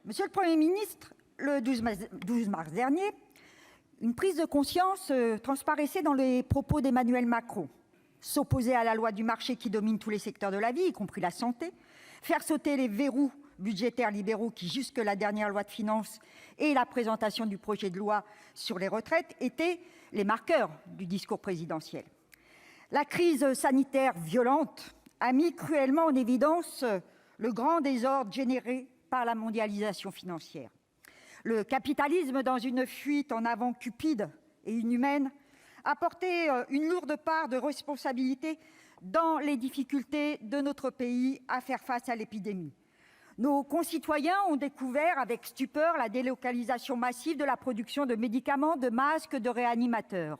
Monsieur le Premier ministre, le 12 mars dernier, une prise de conscience transparaissait dans les propos d'Emmanuel Macron. S'opposer à la loi du marché qui domine tous les secteurs de la vie, y compris la santé, faire sauter les verrous budgétaires libéraux qui, jusque la dernière loi de finances et la présentation du projet de loi sur les retraites, étaient les marqueurs du discours présidentiel. La crise sanitaire violente a mis cruellement en évidence le grand désordre généré par la mondialisation financière. Le capitalisme, dans une fuite en avant cupide et inhumaine, a porté une lourde part de responsabilité dans les difficultés de notre pays à faire face à l'épidémie. Nos concitoyens ont découvert avec stupeur la délocalisation massive de la production de médicaments, de masques, de réanimateurs.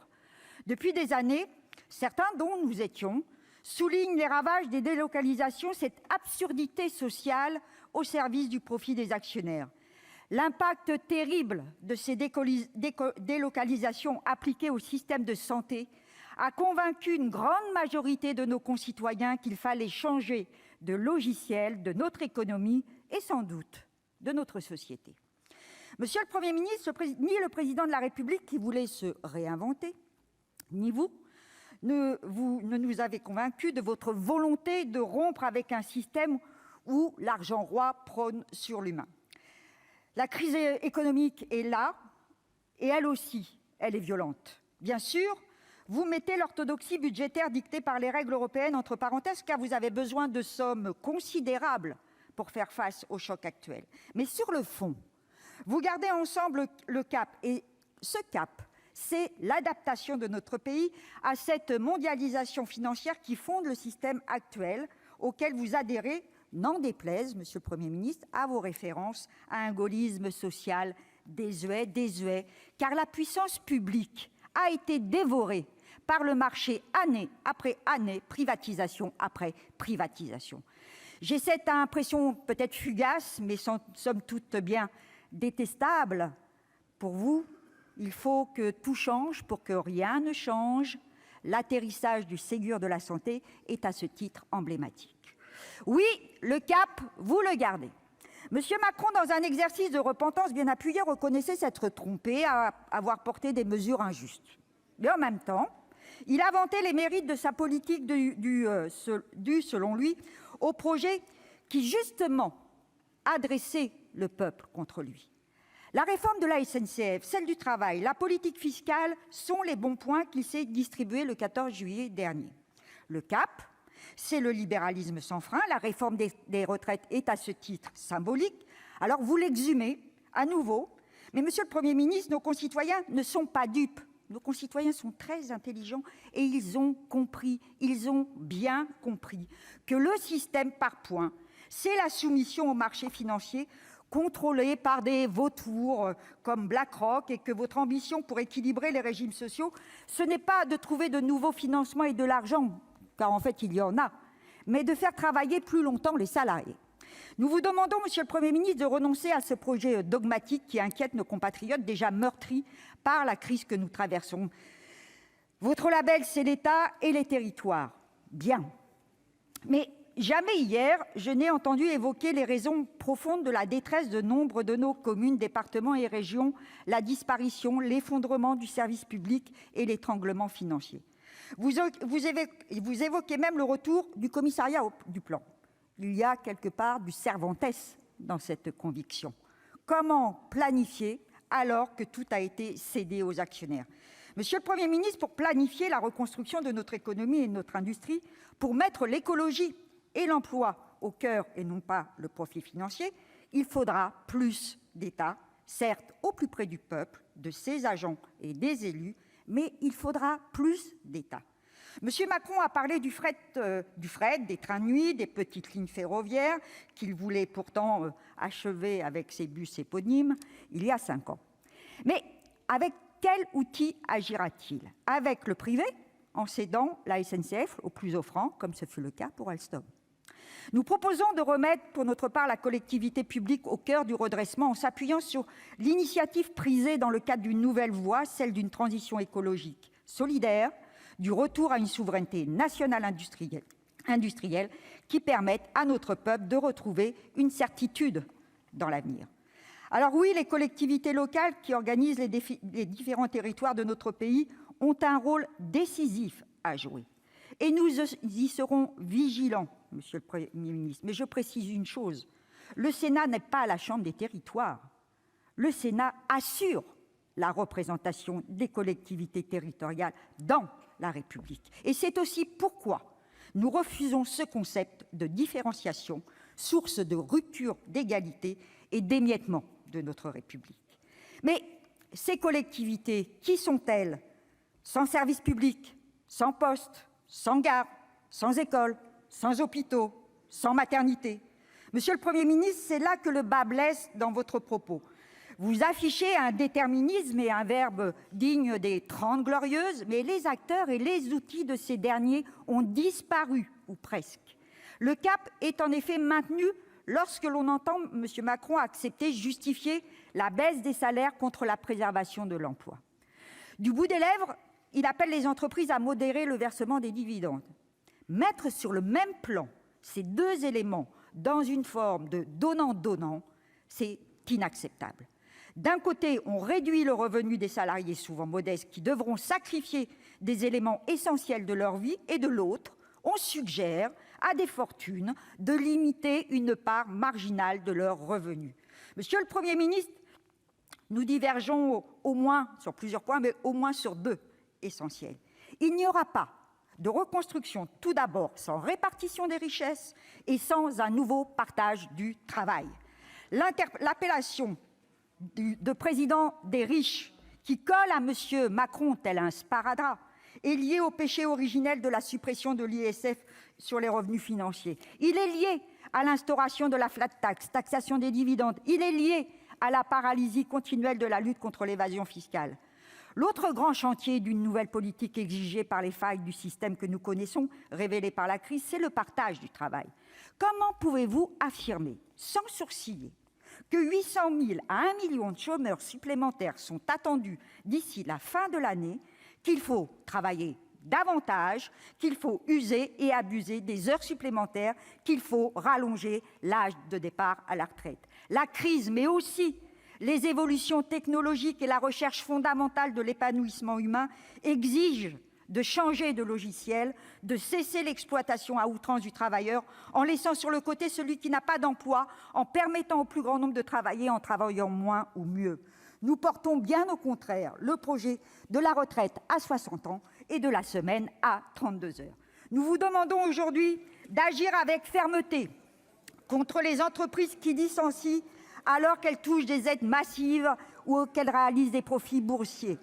Depuis des années, certains, dont nous étions, soulignent les ravages des délocalisations, cette absurdité sociale au service du profit des actionnaires. L'impact terrible de ces délocalisations appliquées au système de santé a convaincu une grande majorité de nos concitoyens qu'il fallait changer de logiciel de notre économie et sans doute de notre société. Monsieur le Premier ministre, ni le Président de la République qui voulait se réinventer, ni vous ne nous avez convaincus de votre volonté de rompre avec un système où l'argent roi prône sur l'humain. La crise économique est là, et elle aussi, elle est violente. Bien sûr, vous mettez l'orthodoxie budgétaire dictée par les règles européennes entre parenthèses, car vous avez besoin de sommes considérables pour faire face au choc actuel. Mais sur le fond, vous gardez ensemble le cap, et ce cap, c'est l'adaptation de notre pays à cette mondialisation financière qui fonde le système actuel auquel vous adhérez, n'en déplaise, monsieur le Premier ministre, à vos références à un gaullisme social désuet, car la puissance publique a été dévorée par le marché année après année, privatisation après privatisation. J'ai cette impression peut-être fugace, mais somme toute bien détestable. Pour vous, il faut que tout change pour que rien ne change. L'atterrissage du Ségur de la santé est à ce titre emblématique. Oui, le cap, vous le gardez. Monsieur Macron, dans un exercice de repentance bien appuyé, reconnaissait s'être trompé, avoir porté des mesures injustes. Mais en même temps, il a vanté les mérites de sa politique due, selon lui, au projet qui, justement, a dressé le peuple contre lui. La réforme de la SNCF, celle du travail, la politique fiscale sont les bons points qu'il s'est distribués le 14 juillet dernier. Le cap, c'est le libéralisme sans frein. La réforme des retraites est à ce titre symbolique. Alors vous l'exhumez à nouveau. Mais monsieur le Premier ministre, nos concitoyens ne sont pas dupes. Nos concitoyens sont très intelligents et ils ont compris, ils ont bien compris que le système par points, c'est la soumission au marché financier contrôlé par des vautours comme BlackRock, et que votre ambition pour équilibrer les régimes sociaux, ce n'est pas de trouver de nouveaux financements et de l'argent, car en fait il y en a, mais de faire travailler plus longtemps les salariés. Nous vous demandons, monsieur le Premier ministre, de renoncer à ce projet dogmatique qui inquiète nos compatriotes déjà meurtris par la crise que nous traversons. Votre label, c'est l'État et les territoires. Bien. Mais jamais hier, je n'ai entendu évoquer les raisons profondes de la détresse de nombre de nos communes, départements et régions, la disparition, l'effondrement du service public et l'étranglement financier. Vous évoquez même le retour du commissariat du plan. Il y a quelque part du Cervantès dans cette conviction. Comment planifier alors que tout a été cédé aux actionnaires ? Monsieur le Premier ministre, pour planifier la reconstruction de notre économie et de notre industrie, pour mettre l'écologie et l'emploi au cœur et non pas le profit financier, il faudra plus d'État, certes au plus près du peuple, de ses agents et des élus, mais il faudra plus d'État. Monsieur Macron a parlé du fret, des trains de nuit, des petites lignes ferroviaires qu'il voulait pourtant achever avec ses bus éponymes il y a 5 ans. Mais avec quel outil agira-t-il ? Avec le privé, en cédant la SNCF au plus offrant, comme ce fut le cas pour Alstom. Nous proposons de remettre, pour notre part, la collectivité publique au cœur du redressement en s'appuyant sur l'initiative prise dans le cadre d'une nouvelle voie, celle d'une transition écologique solidaire, du retour à une souveraineté nationale industrielle qui permette à notre peuple de retrouver une certitude dans l'avenir. Alors oui, les collectivités locales qui organisent les différents territoires de notre pays ont un rôle décisif à jouer. Et nous y serons vigilants, monsieur le Premier ministre. Mais je précise une chose, le Sénat n'est pas la chambre des territoires. Le Sénat assure la représentation des collectivités territoriales dans la République. Et c'est aussi pourquoi nous refusons ce concept de différenciation, source de rupture d'égalité et d'émiettement de notre République. Mais ces collectivités, qui sont-elles? Sans service public, sans poste, sans gare, sans école, sans hôpitaux, sans maternité. Monsieur le Premier ministre, c'est là que le bât blesse dans votre propos. Vous affichez un déterminisme et un verbe digne des 30 Glorieuses, mais les acteurs et les outils de ces derniers ont disparu, ou presque. Le cap est en effet maintenu lorsque l'on entend M. Macron accepter, justifier la baisse des salaires contre la préservation de l'emploi. Du bout des lèvres, il appelle les entreprises à modérer le versement des dividendes. Mettre sur le même plan ces deux éléments dans une forme de donnant-donnant, c'est inacceptable. D'un côté, on réduit le revenu des salariés souvent modestes qui devront sacrifier des éléments essentiels de leur vie, et de l'autre, on suggère à des fortunes de limiter une part marginale de leurs revenus. Monsieur le Premier ministre, nous divergeons au moins sur plusieurs points, mais au moins sur deux essentiels. Il n'y aura pas de reconstruction, tout d'abord, sans répartition des richesses et sans un nouveau partage du travail. L'appellation de président des riches, qui colle à M. Macron tel un sparadrap, est liée au péché originel de la suppression de l'ISF sur les revenus financiers. Il est lié à l'instauration de la flat tax, taxation des dividendes. Il est lié à la paralysie continuelle de la lutte contre l'évasion fiscale. L'autre grand chantier d'une nouvelle politique exigée par les failles du système que nous connaissons, révélées par la crise, c'est le partage du travail. Comment pouvez-vous affirmer, sans sourciller, que 800 000 à 1 million de chômeurs supplémentaires sont attendus d'ici la fin de l'année, qu'il faut travailler davantage, qu'il faut user et abuser des heures supplémentaires, qu'il faut rallonger l'âge de départ à la retraite? La crise, mais aussi les évolutions technologiques et la recherche fondamentale de l'épanouissement humain exigent de changer de logiciel, de cesser l'exploitation à outrance du travailleur en laissant sur le côté celui qui n'a pas d'emploi, en permettant au plus grand nombre de travailler en travaillant moins ou mieux. Nous portons bien au contraire le projet de la retraite à 60 ans et de la semaine à 32 heures. Nous vous demandons aujourd'hui d'agir avec fermeté contre les entreprises qui licencient alors qu'elles touchent des aides massives ou qu'elles réalisent des profits boursiers.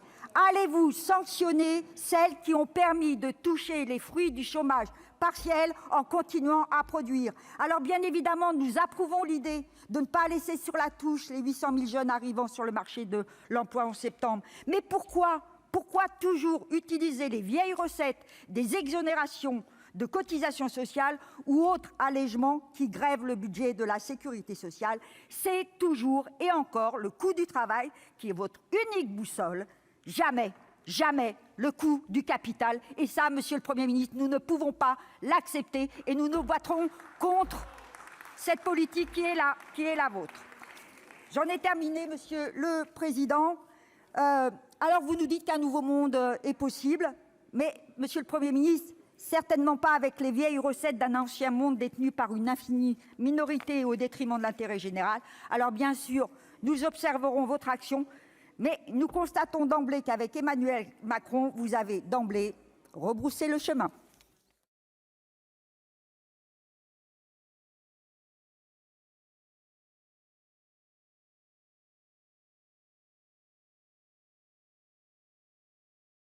Allez-vous sanctionner celles qui ont permis de toucher les fruits du chômage partiel en continuant à produire? Alors bien évidemment, nous approuvons l'idée de ne pas laisser sur la touche les 800 000 jeunes arrivant sur le marché de l'emploi en septembre. Mais pourquoi toujours utiliser les vieilles recettes des exonérations de cotisations sociales ou autres allègements qui grèvent le budget de la sécurité sociale? C'est toujours et encore le coût du travail qui est votre unique boussole. Jamais le coût du capital. Et ça, monsieur le Premier ministre, nous ne pouvons pas l'accepter et nous nous battrons contre cette politique qui est la vôtre. J'en ai terminé, monsieur le président. Alors, vous nous dites qu'un nouveau monde est possible, mais, monsieur le Premier ministre, certainement pas avec les vieilles recettes d'un ancien monde détenu par une infinie minorité au détriment de l'intérêt général. Alors, bien sûr, nous observerons votre action, mais nous constatons d'emblée qu'avec Emmanuel Macron, vous avez d'emblée rebroussé le chemin.